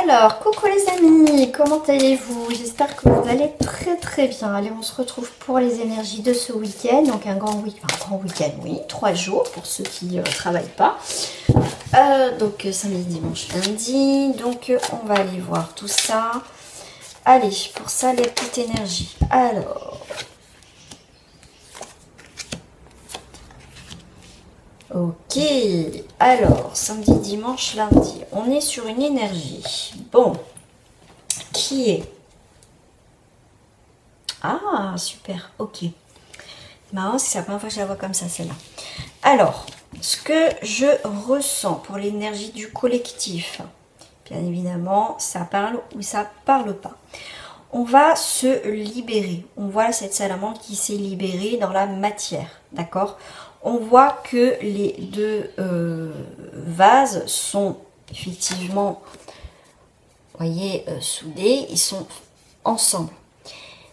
Alors, coucou les amis, comment allez-vous? J'espère que vous allez très bien. Allez, on se retrouve pour les énergies de ce week-end. Donc un grand week-end, oui, 3 jours pour ceux qui ne travaillent pas. Donc samedi, dimanche, lundi. Donc on va aller voir tout ça. Allez, pour ça, les petites énergies. Alors... Ok, alors, samedi, dimanche, lundi, on est sur une énergie. Bon, qui est... Ah, super, ok. C'est marrant, c'est la première fois que je la vois comme ça, celle-là. Alors, ce que je ressens pour l'énergie du collectif, bien évidemment, ça parle ou ça parle pas. On va se libérer. On voit cette salamandre qui s'est libérée dans la matière, d'accord? On voit que les deux vases sont effectivement, vous voyez, soudés, ils sont ensemble.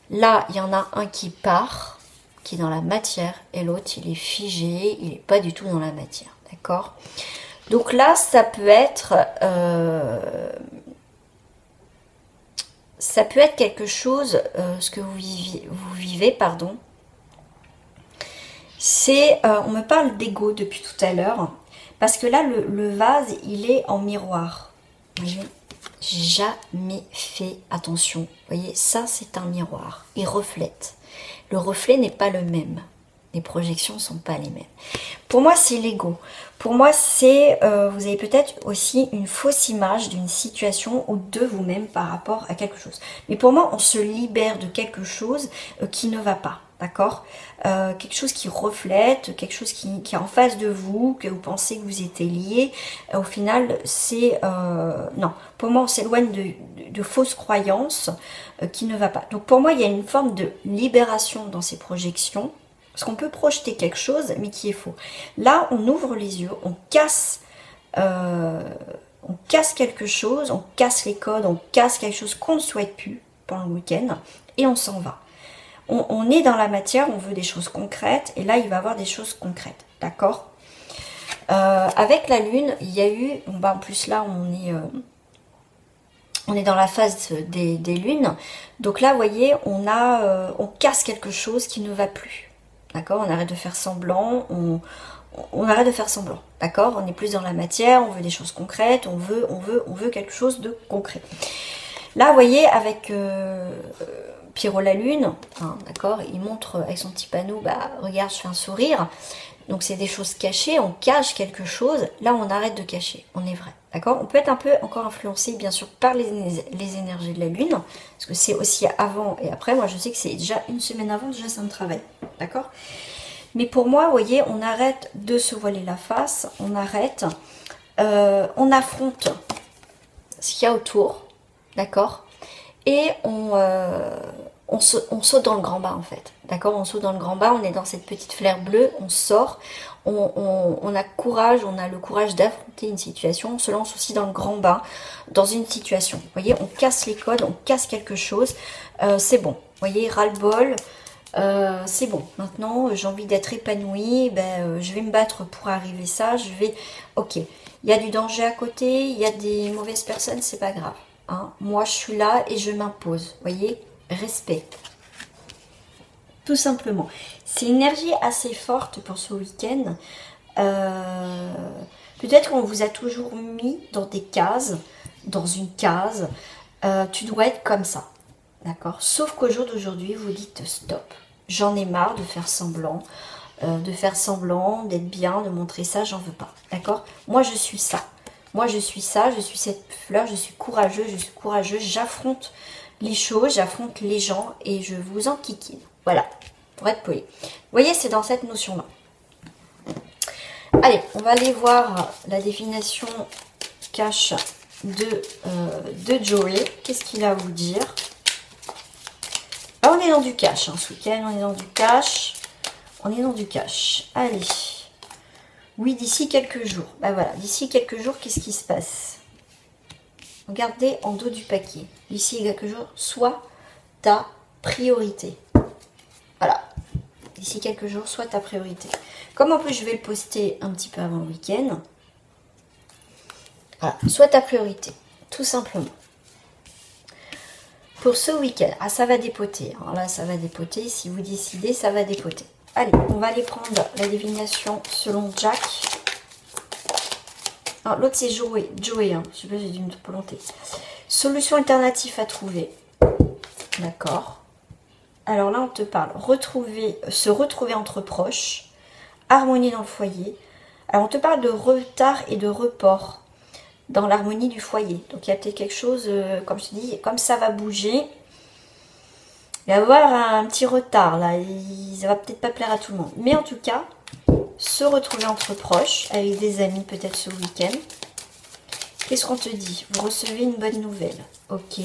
Là, il y en a un qui part, qui est dans la matière, et l'autre, il est figé, il n'est pas du tout dans la matière, d'accord? Donc là, ça peut être quelque chose, ce que vous vivez, pardon. C'est, on me parle d'ego depuis tout à l'heure, parce que là, le vase, il est en miroir. Vous voyez, j'ai jamais fait attention. Vous voyez, ça, c'est un miroir. Il reflète. Le reflet n'est pas le même. Les projections ne sont pas les mêmes. Pour moi, c'est l'ego. Pour moi, c'est, vous avez peut-être aussi une fausse image d'une situation ou de vous-même par rapport à quelque chose. Mais pour moi, on se libère de quelque chose qui ne va pas. D'accord, quelque chose qui reflète, quelque chose qui est en face de vous, que vous pensez que vous étiez lié. Au final, c'est... non, pour moi, on s'éloigne de fausses croyances qui ne va pas. Donc pour moi, il y a une forme de libération dans ces projections. Parce qu'on peut projeter quelque chose, mais qui est faux. Là, on ouvre les yeux, on casse quelque chose, on casse les codes, on casse quelque chose qu'on ne souhaite plus pendant le week-end, et on s'en va. On est dans la matière, on veut des choses concrètes, et là, il va y avoir des choses concrètes, d'accord? Avec la lune, il y a eu, en plus là, on est dans la phase des lunes, donc là, vous voyez, on casse quelque chose qui ne va plus, d'accord? On arrête de faire semblant, on arrête de faire semblant, d'accord? On est plus dans la matière, on veut des choses concrètes, on veut quelque chose de concret. Là, vous voyez, avec... Pierrot la lune, hein, d'accord, il montre avec son petit panneau, bah regarde, je fais un sourire. Donc c'est des choses cachées, on cache quelque chose. Là, on arrête de cacher, on est vrai, d'accord. On peut être un peu encore influencé, bien sûr, par les énergies de la lune, parce que c'est aussi avant et après. Moi, je sais que c'est déjà une semaine avant, déjà ça me travaille, d'accord. Mais pour moi, vous voyez, on arrête de se voiler la face, on arrête, on affronte ce qu'il y a autour, d'accord. Et on saute dans le grand bain en fait, d'accord, on saute dans le grand bain, on est dans cette petite flaire bleue, on sort, on a courage, on a le courage d'affronter une situation, on se lance aussi dans le grand bain, dans une situation, vous voyez, on casse les codes, on casse quelque chose, c'est bon, vous voyez, ras-le-bol, c'est bon, maintenant j'ai envie d'être épanouie, je vais me battre pour arriver ça, ok, il y a du danger à côté, il y a des mauvaises personnes, c'est pas grave. Hein, moi, je suis là et je m'impose. Vous voyez, respect. Tout simplement. C'est une énergie assez forte pour ce week-end. Peut-être qu'on vous a toujours mis dans des cases, dans une case. Tu dois être comme ça. D'accord? Sauf qu'au jour d'aujourd'hui, vous dites stop. J'en ai marre de faire semblant. D'être bien, de montrer ça, j'en veux pas. D'accord? Moi, je suis ça. Moi, je suis ça, je suis cette fleur, je suis courageuse, j'affronte les choses, j'affronte les gens et je vous enquiquine. Voilà, pour être poli. Vous voyez, c'est dans cette notion-là. Allez, on va aller voir la définition cash de Joey. Qu'est-ce qu'il a à vous dire? Ah, on est dans du cash, hein, ce week-end, on est dans du cash. On est dans du cash. Allez. Oui, d'ici quelques jours. Ben voilà, d'ici quelques jours, qu'est-ce qui se passe? Regardez en dos du paquet. D'ici quelques jours, sois ta priorité. Voilà. D'ici quelques jours, sois ta priorité. Comme en plus, je vais le poster un petit peu avant le week-end. Voilà, sois ta priorité. tout simplement. Pour ce week-end, ah ça va dépoter, alors là ça va dépoter, si vous décidez ça va dépoter. Allez, on va aller prendre la divination selon Jack. L'autre c'est Joey, hein. Je sais pas, j'ai dû me planter. Solution alternative à trouver. D'accord. Alors là on te parle, se retrouver entre proches, harmonie dans le foyer. Alors on te parle de retard et de report dans l'harmonie du foyer. Donc il y a peut-être quelque chose, comme je te dis, comme ça va bouger, il va y avoir un petit retard là, ça va peut-être pas plaire à tout le monde. Mais en tout cas, se retrouver entre proches, avec des amis peut-être ce week-end. Qu'est-ce qu'on te dit? Vous recevez une bonne nouvelle. Ok.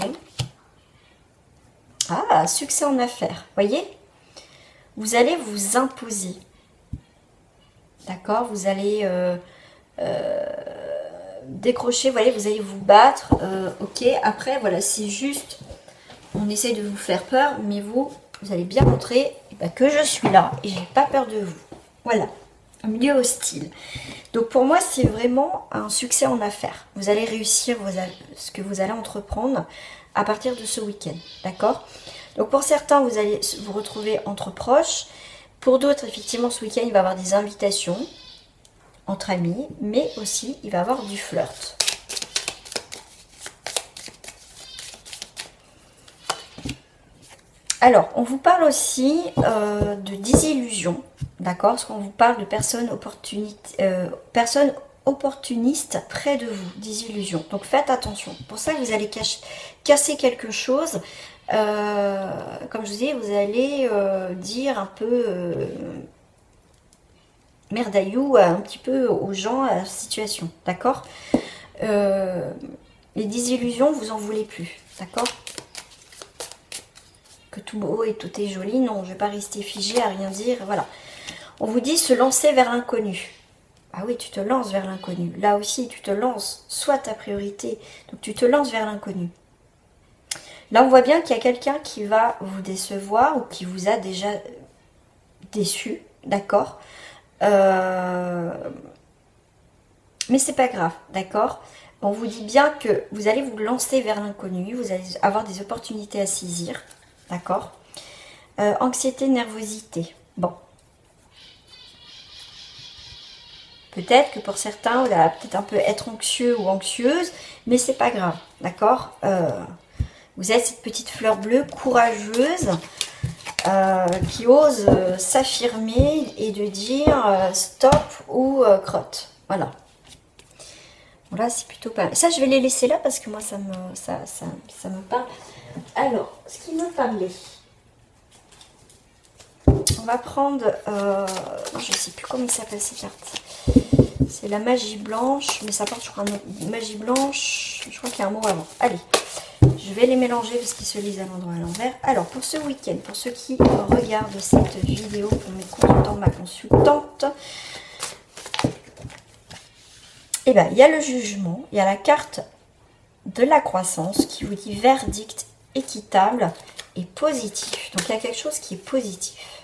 Ah, succès en affaires. Voyez? Vous allez vous imposer. D'accord? Vous allez décrocher, voyez, vous allez vous battre. Ok, après, voilà, c'est juste, on essaye de vous faire peur, mais vous allez bien montrer que je suis là et j'ai pas peur de vous. Voilà. Un milieu hostile. Donc pour moi, c'est vraiment un succès en affaires. Vous allez réussir ce que vous allez entreprendre à partir de ce week-end. D'accord? Donc pour certains, vous allez vous retrouver entre proches. Pour d'autres, effectivement, ce week-end, il va y avoir des invitations entre amis, mais aussi, il va y avoir du flirt. Alors, on vous parle aussi de désillusion, d'accord? Parce qu'on vous parle de personnes opportunistes près de vous, désillusion. Donc, faites attention. Pour ça, vous allez casser quelque chose. Comme je vous dis, vous allez dire un peu merdaillou un petit peu aux gens, à la situation, d'accord? Les désillusions, vous en voulez plus, d'accord? Que tout beau et tout est joli, non, je vais pas rester figée à rien dire, voilà. On vous dit se lancer vers l'inconnu. Ah oui, tu te lances vers l'inconnu. Là aussi, tu te lances, soit ta priorité, donc tu te lances vers l'inconnu. Là, on voit bien qu'il y a quelqu'un qui va vous décevoir ou qui vous a déjà déçu, d'accord? Mais c'est pas grave, d'accord? On vous dit bien que vous allez vous lancer vers l'inconnu, vous allez avoir des opportunités à saisir, d'accord? Anxiété, nervosité. Bon. Peut-être que pour certains, on va peut-être un peu être anxieux ou anxieuse, mais c'est pas grave, d'accord? Vous êtes cette petite fleur bleue courageuse qui ose s'affirmer et de dire stop ou crotte. Voilà. Bon, là, c'est plutôt pas mal. Ça, je vais les laisser là parce que moi, ça me parle. Alors, ce qui me parlait. On va prendre... je ne sais plus comment il s'appelle ces cartes. C'est la magie blanche, mais ça porte, je crois, magie blanche. Je crois qu'il y a un mot avant. Allez, je vais les mélanger parce qu'ils se lisent à l'endroit à l'envers. Alors, pour ce week-end, pour ceux qui regardent cette vidéo, pour mes consultants, ma consultante, eh bien, il y a le jugement, il y a la carte de la croissance qui vous dit verdict équitable et positif. Donc, il y a quelque chose qui est positif.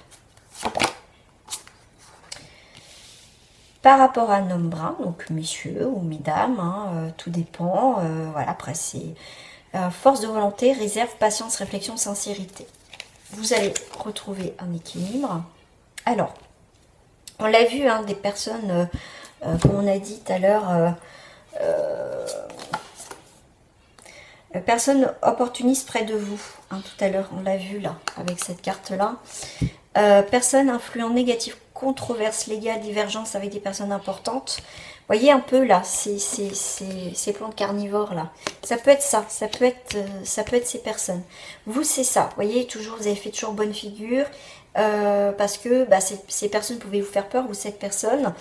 Par rapport à un homme brun, donc messieurs ou mesdames, hein, tout dépend. Voilà, après, c'est force de volonté, réserve, patience, réflexion, sincérité. Vous allez retrouver un équilibre. Alors, on l'a vu, hein, des personnes, comme on a dit tout à l'heure, personnes opportunistes près de vous. Hein, tout à l'heure, on l'a vu là, avec cette carte-là. Personnes influents négatifs, controverses légales, divergences avec des personnes importantes. Voyez un peu là, ces plantes carnivores là. Ça peut être ça, ça peut être ces personnes. Vous, c'est ça. Voyez, toujours, vous avez fait toujours bonne figure. Parce que ces personnes pouvaient vous faire peur, ou cette personne.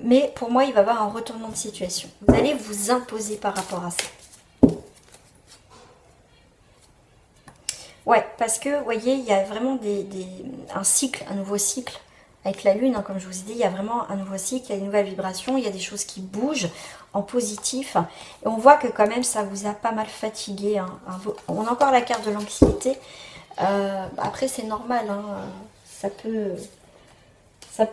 Mais pour moi, il va y avoir un retournement de situation. Vous allez vous imposer par rapport à ça. Ouais, parce que, vous voyez, il y a vraiment un cycle, un nouveau cycle avec la lune, hein, comme je vous ai dit, il y a vraiment un nouveau cycle, il y a des nouvelles vibrations, il y a des choses qui bougent en positif. Et on voit que quand même, ça vous a pas mal fatigué. Hein. On a encore la carte de l'anxiété. Après, c'est normal, hein, ça peut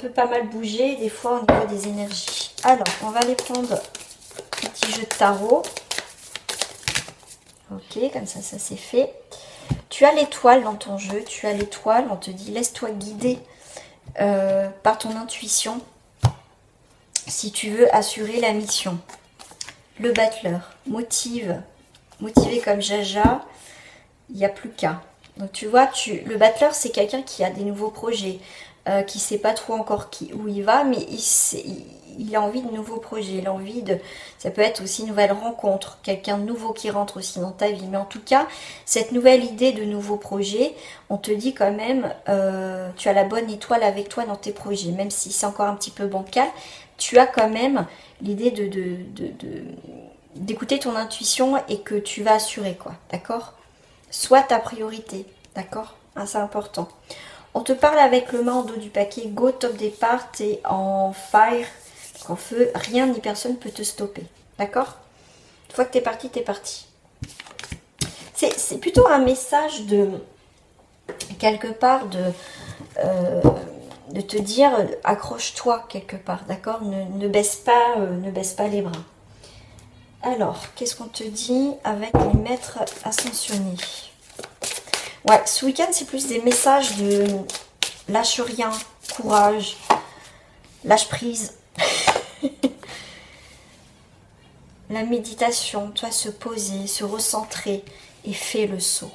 pas mal bouger, des fois, au niveau des énergies. Alors, on va aller prendre un petit jeu de tarot. Ok, comme ça c'est fait. Tu as l'étoile dans ton jeu, tu as l'étoile, on te dit laisse-toi guider par ton intuition si tu veux assurer la mission. Le battleur, motivé comme Jaja, il n'y a plus qu'à. Donc tu vois, le battleur c'est quelqu'un qui a des nouveaux projets, qui ne sait pas trop encore où il va, mais il a envie de nouveaux projets, il a envie de... Ça peut être aussi une nouvelle rencontre, quelqu'un de nouveau qui rentre aussi dans ta vie. Mais en tout cas, cette nouvelle idée de nouveaux projets, on te dit quand même, tu as la bonne étoile avec toi dans tes projets, même si c'est encore un petit peu bancal, tu as quand même l'idée d'écouter ton intuition et que tu vas assurer, quoi, d'accord? Soit ta priorité, d'accord? Ah, c'est important. On te parle avec le main en dos du paquet, go, top départ, t'es en fire, en feu, rien ni personne peut te stopper, d'accord? Une fois que t'es parti, t'es parti. C'est plutôt un message de, quelque part, de te dire, accroche-toi quelque part, d'accord? Ne baisse pas les bras. Alors, qu'est-ce qu'on te dit avec les maîtres ascensionnés? Ouais, ce week-end, c'est plus des messages de lâche rien, courage, lâche prise. La méditation, toi, se poser, se recentrer et fais le saut.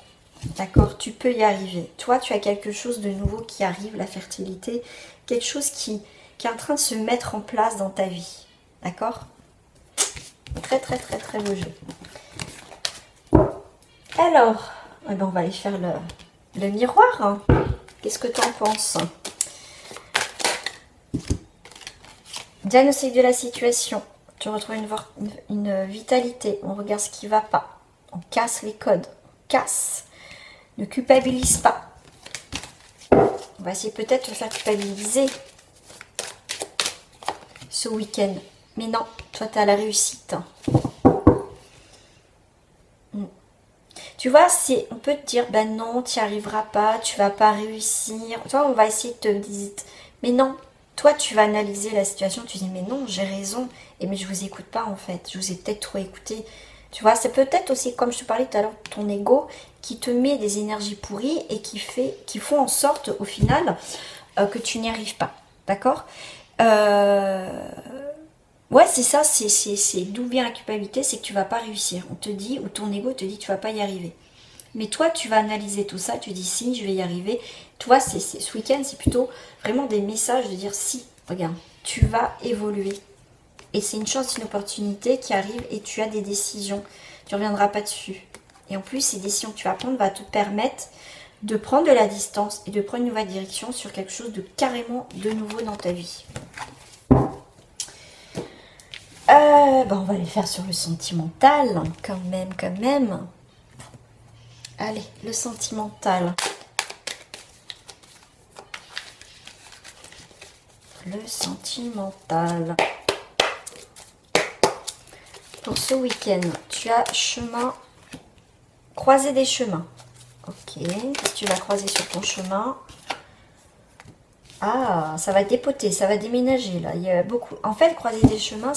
D'accord? Tu peux y arriver. Toi, tu as quelque chose de nouveau qui arrive, la fertilité, quelque chose qui est en train de se mettre en place dans ta vie. D'accord? Très, très, très, très beau jeu. Alors, eh ben, on va aller faire le miroir. Hein. Qu'est-ce que tu en penses? Diagnostic de la situation. Tu retrouves une vitalité. On regarde ce qui ne va pas. On casse les codes. On casse. Ne culpabilise pas. On va essayer peut-être de te faire culpabiliser ce week-end. Mais non, toi, tu as la réussite. Tu vois, on peut te dire, ben non, tu n'y arriveras pas, tu vas pas réussir. Toi, on va essayer de te dire, mais non, toi, tu vas analyser la situation, tu dis, mais non, j'ai raison. Et mais je vous écoute pas, en fait. Je vous ai peut-être trop écouté. Tu vois, c'est peut-être aussi, comme je te parlais tout à l'heure, ton ego qui te met des énergies pourries et qui font en sorte, au final, que tu n'y arrives pas. D'accord? Ouais, c'est ça, c'est d'où vient la culpabilité, c'est que tu vas pas réussir. On te dit, ou ton ego te dit, tu vas pas y arriver. Mais toi, tu vas analyser tout ça, tu dis, si, je vais y arriver. Toi, ce week-end, c'est plutôt vraiment des messages de dire, si, regarde, tu vas évoluer. Et c'est une chance, une opportunité qui arrive et tu as des décisions. Tu ne reviendras pas dessus. Et en plus, ces décisions que tu vas prendre vont te permettre de prendre de la distance et de prendre une nouvelle direction sur quelque chose de carrément de nouveau dans ta vie. On va les faire sur le sentimental, quand même. Allez, le sentimental. Le sentimental. Pour ce week-end, tu as croiser des chemins. Ok, qu'est-ce que tu vas croiser sur ton chemin? Ah, ça va dépoter, ça va déménager là. Il y a beaucoup. En fait, croiser des chemins,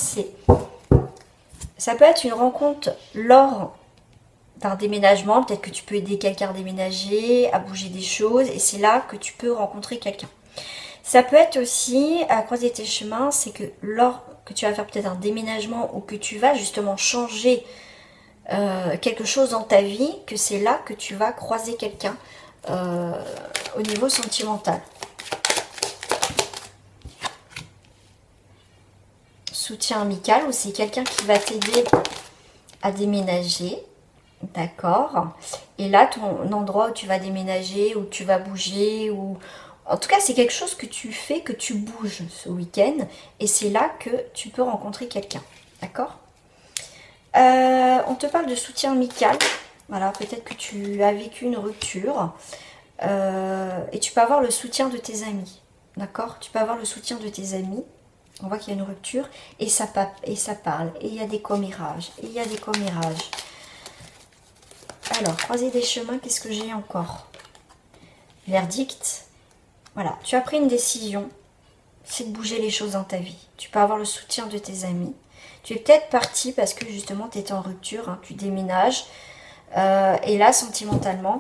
ça peut être une rencontre lors d'un déménagement. Peut-être que tu peux aider quelqu'un à déménager, à bouger des choses, et c'est là que tu peux rencontrer quelqu'un. Ça peut être aussi, à croiser tes chemins, c'est que lors que tu vas faire peut-être un déménagement ou que tu vas justement changer quelque chose dans ta vie, que c'est là que tu vas croiser quelqu'un au niveau sentimental. Soutien amical, ou c'est quelqu'un qui va t'aider à déménager, d'accord? Et là, ton endroit où tu vas déménager, où tu vas bouger, ou en tout cas, c'est quelque chose que tu fais, que tu bouges ce week-end, et c'est là que tu peux rencontrer quelqu'un, d'accord? On te parle de soutien amical. Voilà, peut-être que tu as vécu une rupture, et tu peux avoir le soutien de tes amis, d'accord? Tu peux avoir le soutien de tes amis. On voit qu'il y a une rupture et ça parle. Et il y a des commérages. Alors, croiser des chemins, qu'est-ce que j'ai encore? Verdict. Voilà, tu as pris une décision. C'est de bouger les choses dans ta vie. Tu peux avoir le soutien de tes amis. Tu es peut-être parti parce que justement tu étais en rupture. Hein, tu déménages. Et là, sentimentalement,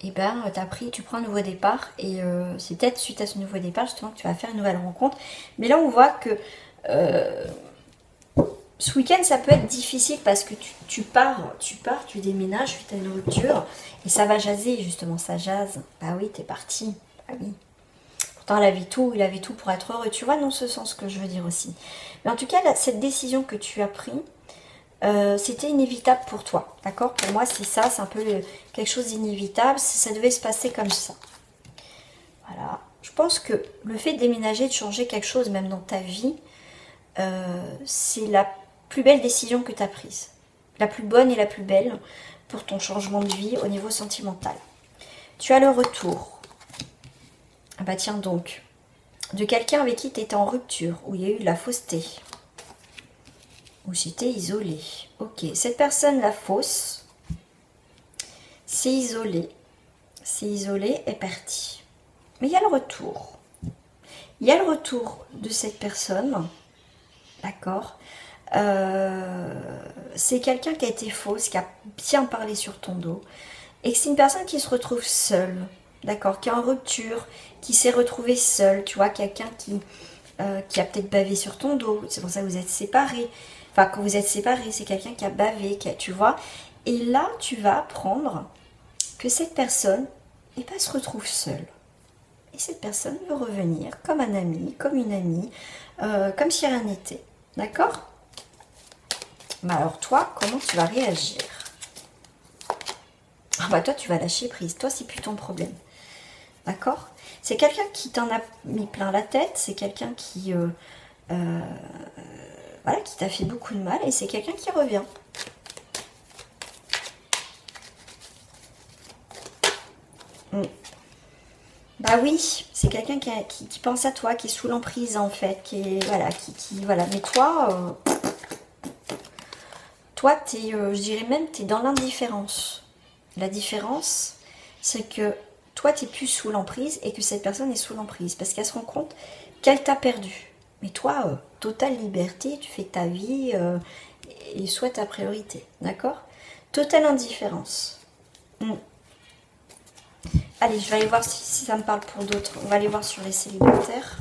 et ben, tu prends un nouveau départ. Et c'est peut-être suite à ce nouveau départ, justement, que tu vas faire une nouvelle rencontre. Mais là, on voit que ce week-end, ça peut être difficile parce que tu pars, tu déménages suite à une rupture. Et ça va jaser, justement, ça jase. Bah oui, t'es parti. Bah oui. Pourtant, il avait tout pour être heureux. Tu vois, dans ce sens que je veux dire aussi. Mais en tout cas, là, cette décision que tu as prise, c'était inévitable pour toi. D'accord? Pour moi, c'est ça, c'est un peu quelque chose d'inévitable. Ça devait se passer comme ça. Voilà. Je pense que le fait de déménager, de changer quelque chose, même dans ta vie, c'est la plus belle décision que tu as prise. La plus bonne et la plus belle pour ton changement de vie au niveau sentimental. Tu as le retour. Ah bah tiens donc, de quelqu'un avec qui tu étais en rupture, où il y a eu de la fausseté, où j'étais isolée. Ok, cette personne, la fausse, c'est isolé, est parti. Mais il y a le retour. Il y a le retour de cette personne, d'accord. C'est quelqu'un qui a été fausse, qui a bien parlé sur ton dos, et que c'est une personne qui se retrouve seule, d'accord, qui est en rupture, qui s'est retrouvée seule, tu vois, quelqu'un qui a peut-être bavé sur ton dos, c'est pour ça que vous êtes séparés. Enfin, quand vous êtes séparés, c'est quelqu'un qui a bavé, tu vois. Et là, tu vas apprendre que cette personne, eh ben, se retrouve seule. Et cette personne veut revenir comme un ami, comme une amie, comme si rien n'était. D'accord? Mais alors toi, comment tu vas réagir? Ah bah toi, tu vas lâcher prise. Toi, c'est plus ton problème. D'accord? C'est quelqu'un qui t'en a mis plein la tête. C'est quelqu'un qui... voilà, qui t'a fait beaucoup de mal. Et c'est quelqu'un qui revient. Bah oui, c'est quelqu'un qui pense à toi, qui est sous l'emprise en fait, qui est voilà. Mais toi, t'es, je dirais même, t'es dans l'indifférence. La différence, c'est que toi, t'es plus sous l'emprise et que cette personne est sous l'emprise parce qu'elle se rend compte qu'elle t'a perdu. Mais toi, totale liberté, tu fais ta vie et sois ta priorité, d'accord? Totale indifférence. Allez, je vais aller voir si ça me parle pour d'autres. On va aller voir sur les célibataires.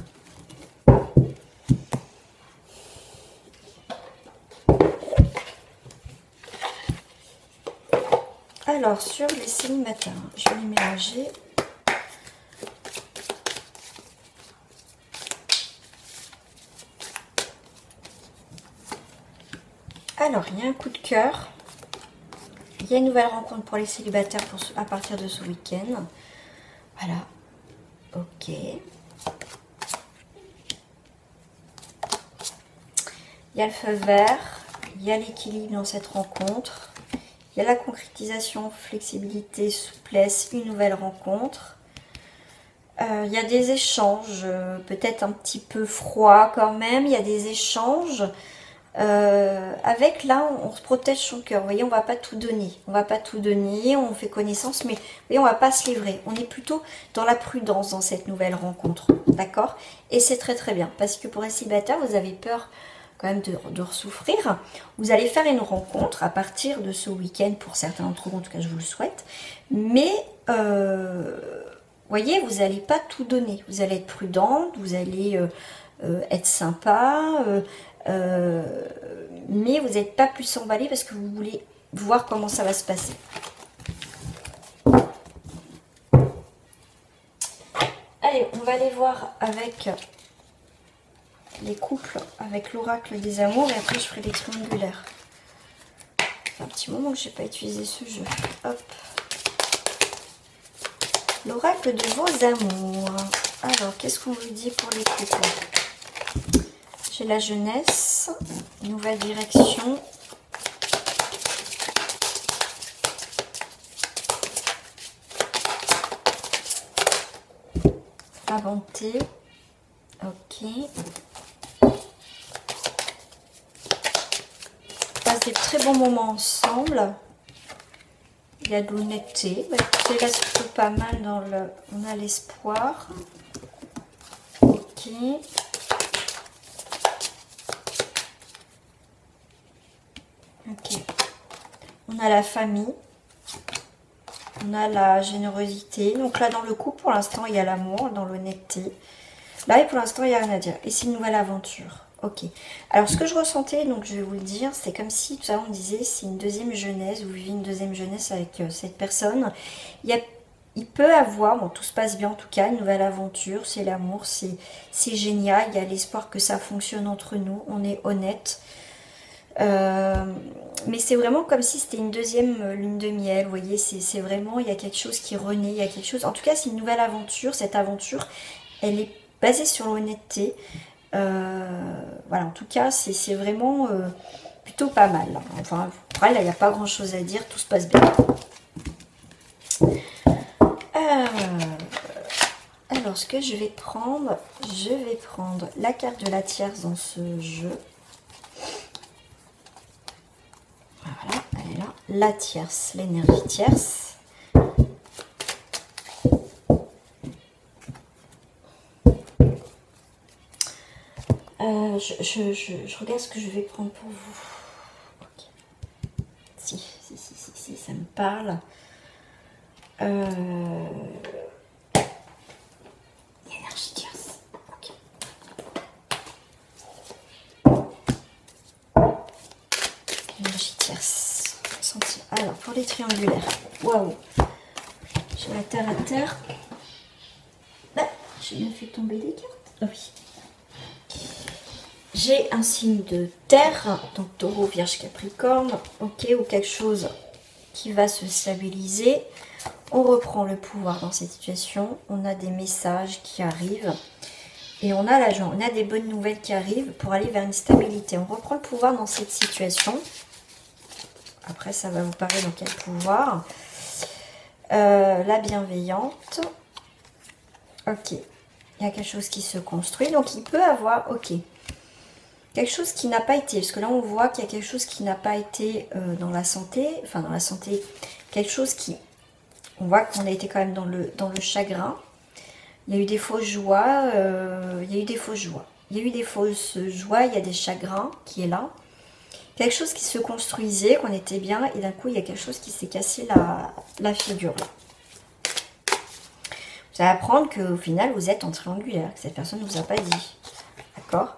Alors, sur les célibataires, je vais les mélanger. Alors, il y a un coup de cœur. Il y a une nouvelle rencontre pour les célibataires à partir de ce week-end. Voilà. Ok. Il y a le feu vert. Il y a l'équilibre dans cette rencontre. Il y a la concrétisation, flexibilité, souplesse, une nouvelle rencontre. Il y a des échanges, peut-être un petit peu froid quand même. Il y a des échanges. Avec là, on se protège son cœur. Vous voyez, on va pas tout donner. On va pas tout donner, on fait connaissance, mais vous voyez, on va pas se livrer. On est plutôt dans la prudence dans cette nouvelle rencontre. D'accord? Et c'est très très bien. Parce que pour un célibataire, vous avez peur quand même de ressouffrir. Vous allez faire une rencontre à partir de ce week-end, pour certains d'entre vous, en tout cas je vous le souhaite. Mais voyez, vous n'allez pas tout donner. Vous allez être prudente, vous allez être sympa, mais vous n'êtes pas plus emballé parce que vous voulez voir comment ça va se passer. Allez, on va aller voir avec les couples, avec l'oracle des amours, et après je ferai les triangulaires. Ça fait un petit moment que je n'ai pas utilisé ce jeu. Hop. L'oracle de vos amours. Alors, qu'est-ce qu'on vous dit pour les couples? J'ai la jeunesse, nouvelle direction. La bonté. Ok. On passe des très bons moments ensemble. Il y a de l'honnêteté. Bah, écoutez, là, c'est plutôt pas mal dans le... On a l'espoir. Ok. Ok. on a la famille, on a la générosité. Donc là, dans le couple, pour l'instant, il y a l'amour, dans l'honnêteté. Là, et pour l'instant, il n'y a rien à dire. Et c'est une nouvelle aventure. Ok. Alors, ce que je ressentais, donc je vais vous le dire, c'est comme si, tout à l'heure, on disait, c'est une deuxième jeunesse. Vous vivez une deuxième jeunesse avec cette personne. Il peut avoir, bon, tout se passe bien en tout cas, une nouvelle aventure. C'est l'amour, c'est génial. Il y a l'espoir que ça fonctionne entre nous. On est honnête. Mais c'est vraiment comme si c'était une deuxième lune de miel. Vous voyez, c'est vraiment, il y a quelque chose qui renaît. Il y a quelque chose. En tout cas, c'est une nouvelle aventure. Cette aventure, elle est basée sur l'honnêteté. Voilà, en tout cas, c'est vraiment plutôt pas mal. Enfin, après, là, il n'y a pas grand chose à dire, tout se passe bien. Alors, ce que je vais prendre la carte de la tierce dans ce jeu. Voilà, elle est là. La tierce, l'énergie tierce. Je regarde ce que je vais prendre pour vous. Okay. Si, ça me parle. Énergie tierce. Ok. Énergie tierce. Sentir. Alors, pour les triangulaires. Waouh. J'ai la terre à terre. Bah, j'ai bien fait tomber des cartes. Ah oui. J'ai un signe de terre, donc taureau, vierge, capricorne, ok, ou quelque chose qui va se stabiliser. On reprend le pouvoir dans cette situation, on a des messages qui arrivent et on a la joie, on a des bonnes nouvelles qui arrivent pour aller vers une stabilité. On reprend le pouvoir dans cette situation. Après, ça va vous parler dans quel pouvoir. La bienveillante. Ok, il y a quelque chose qui se construit, donc il peut avoir, ok, quelque chose qui n'a pas été, parce que là on voit qu'il y a quelque chose qui n'a pas été dans la santé, enfin dans la santé, quelque chose qui, on voit qu'on a été quand même dans le chagrin, il y a eu des fausses joies, il y a eu des fausses joies, il y a eu des fausses joies, il y a des chagrins qui est là, quelque chose qui se construisait, qu'on était bien, et d'un coup il y a quelque chose qui s'est cassé la figure là. Vous allez apprendre qu'au final vous êtes en triangulaire, que cette personne ne vous a pas dit, d'accord ?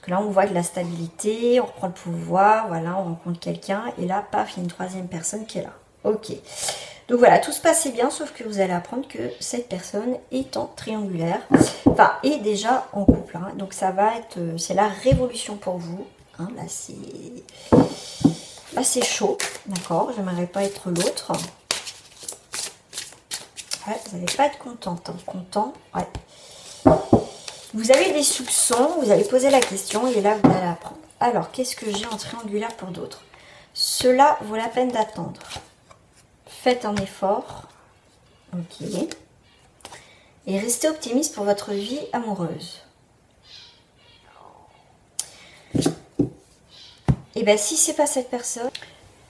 Là, on voit de la stabilité, on reprend le pouvoir, voilà, on rencontre quelqu'un. Et là, paf, il y a une troisième personne qui est là. Ok. Donc voilà, tout se passait bien, sauf que vous allez apprendre que cette personne est en triangulaire. Enfin, est déjà en couple. Hein. Donc ça va être, c'est la révolution pour vous. Hein, là, c'est chaud. D'accord, j'aimerais pas être l'autre. Ouais, vous n'allez pas être contente. Hein. Content, ouais. Vous avez des soupçons, vous allez poser la question et là vous allez apprendre. Alors, qu'est-ce que j'ai en triangulaire pour d'autres? Cela vaut la peine d'attendre. Faites un effort. Ok. Et restez optimiste pour votre vie amoureuse. Et bien, si c'est pas cette personne,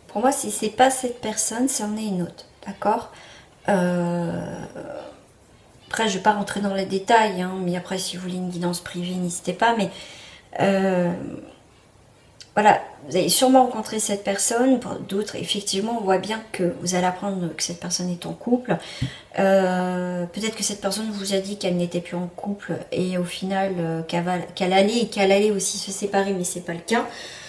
pour moi, si c'est pas cette personne, c'en est une autre. D'accord? Après, je ne vais pas rentrer dans les détails, hein, mais après, si vous voulez une guidance privée, n'hésitez pas. Mais voilà, vous allez sûrement rencontrer cette personne. Pour d'autres, effectivement, on voit bien que vous allez apprendre que cette personne est en couple. Peut-être que cette personne vous a dit qu'elle n'était plus en couple et au final, qu'elle allait aussi se séparer, mais c'est pas le cas.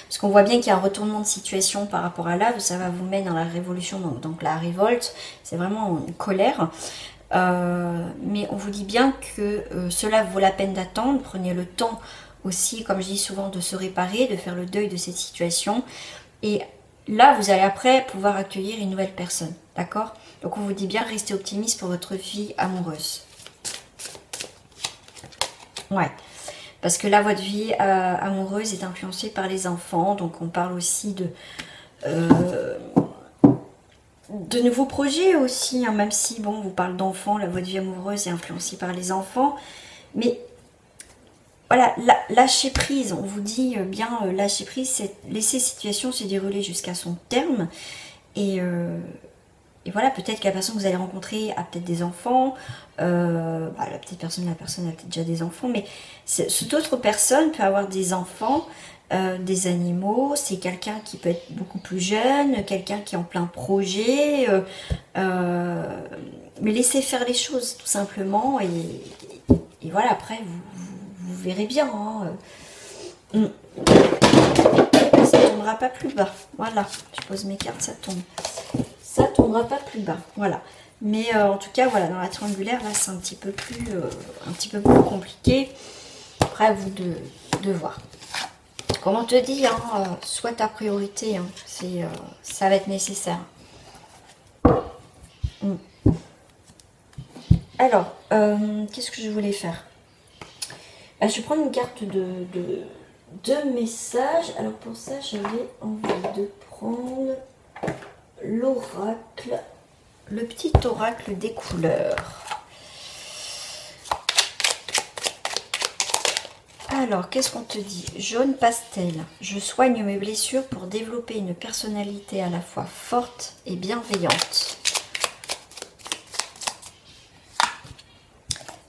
Parce qu'on voit bien qu'il y a un retournement de situation par rapport à là. Ça va vous mettre dans la révolution, donc la révolte. C'est vraiment une colère. Mais on vous dit bien que cela vaut la peine d'attendre. Prenez le temps aussi, comme je dis souvent, de se réparer, de faire le deuil de cette situation. Et là, vous allez après pouvoir accueillir une nouvelle personne. D'accord? Donc on vous dit bien, restez optimiste pour votre vie amoureuse. Ouais. Parce que là, votre vie amoureuse est influencée par les enfants. Donc on parle aussi de nouveaux projets aussi, hein, même si, bon, on vous parle d'enfants, votre vie amoureuse est influencée par les enfants. Mais voilà, lâcher prise, on vous dit bien, lâcher prise, c'est laisser situation se dérouler jusqu'à son terme. Et voilà, peut-être que la personne que vous allez rencontrer a peut-être des enfants, la personne a peut-être déjà des enfants, mais cette autre personne peut avoir des enfants des animaux, c'est quelqu'un qui peut être beaucoup plus jeune, quelqu'un qui est en plein projet, mais laissez faire les choses tout simplement et voilà, après vous verrez bien. Hein. Ça tombera pas plus bas, voilà, je pose mes cartes, ça tombe. Ça tombera pas plus bas, voilà. Mais en tout cas, voilà, dans la triangulaire, là, c'est un petit peu plus compliqué. Après, à vous de voir. Comme on te dit, hein, sois ta priorité, hein, ça va être nécessaire. Alors, qu'est-ce que je voulais faire? Je vais prendre une carte de messages. Alors pour ça, j'avais envie de prendre l'oracle, le petit oracle des couleurs. Alors, qu'est-ce qu'on te dit? Jaune pastel. Je soigne mes blessures pour développer une personnalité à la fois forte et bienveillante.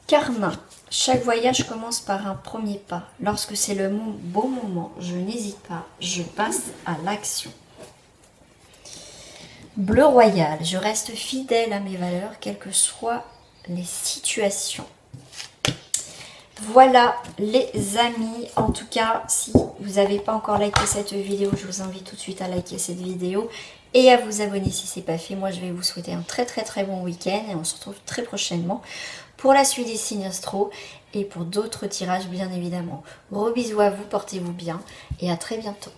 Carmin. Chaque voyage commence par un premier pas. Lorsque c'est le bon moment, je n'hésite pas, je passe à l'action. Bleu royal. Je reste fidèle à mes valeurs, quelles que soient les situations. Voilà les amis, en tout cas si vous n'avez pas encore liké cette vidéo, je vous invite tout de suite à liker cette vidéo et à vous abonner si ce n'est pas fait. Moi je vais vous souhaiter un très bon week-end et on se retrouve très prochainement pour la suite des signes astro et pour d'autres tirages bien évidemment. Gros bisous à vous, portez-vous bien et à très bientôt.